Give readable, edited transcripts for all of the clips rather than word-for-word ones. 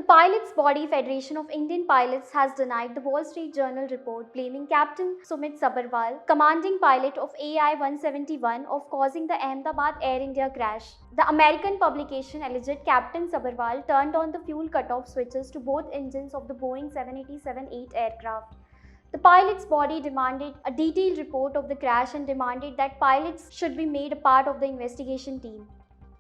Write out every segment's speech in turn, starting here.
The Pilots Body Federation of Indian Pilots has denied the Wall Street Journal report blaming Captain Sumit Sabharwal, commanding pilot of AI-171, of causing the Ahmedabad Air India crash. The American publication alleged Captain Sabharwal turned on the fuel cutoff switches to both engines of the Boeing 787-8 aircraft. The pilot's body demanded a detailed report of the crash and demanded that pilots should be made a part of the investigation team.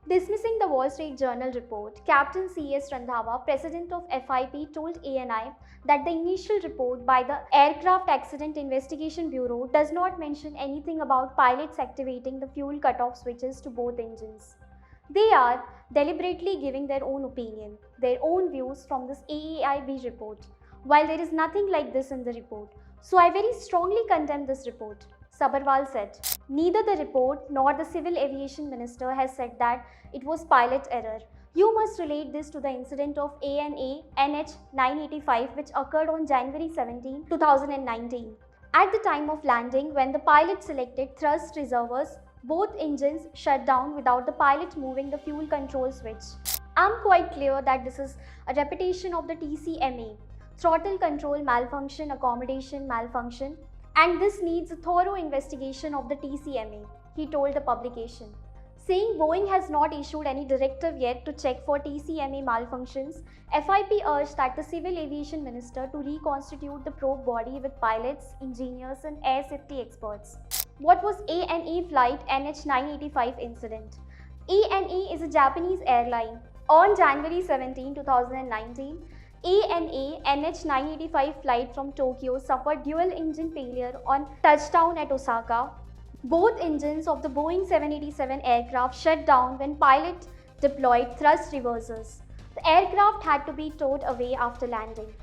Dismissing the Wall Street Journal report, Captain C.S. Randhawa, president of FIP, told ANI that the initial report by the Aircraft Accident Investigation Bureau does not mention anything about pilots activating the fuel cutoff switches to both engines. They are deliberately giving their own opinion, their own views from this AAIB report, while there is nothing like this in the report. So I very strongly condemn this report, Sabharwal said. Neither the report nor the Civil Aviation Minister has said that it was pilot error. You must relate this to the incident of ANA NH985 which occurred on January 17, 2019. At the time of landing, when the pilot selected thrust reservoirs, both engines shut down without the pilot moving the fuel control switch. I'm quite clear that this is a repetition of the TCMA, throttle control malfunction, accommodation malfunction, and this needs a thorough investigation of the TCMA, he told the publication. Saying Boeing has not issued any directive yet to check for TCMA malfunctions, FIP urged that the Civil Aviation Minister to reconstitute the probe body with pilots, engineers and air safety experts. What was ANA Flight NH985 incident? ANA is a Japanese airline. On January 17, 2019, ANA NH985 flight from Tokyo suffered dual engine failure on touchdown at Osaka. Both engines of the Boeing 787 aircraft shut down when pilot deployed thrust reversers. The aircraft had to be towed away after landing.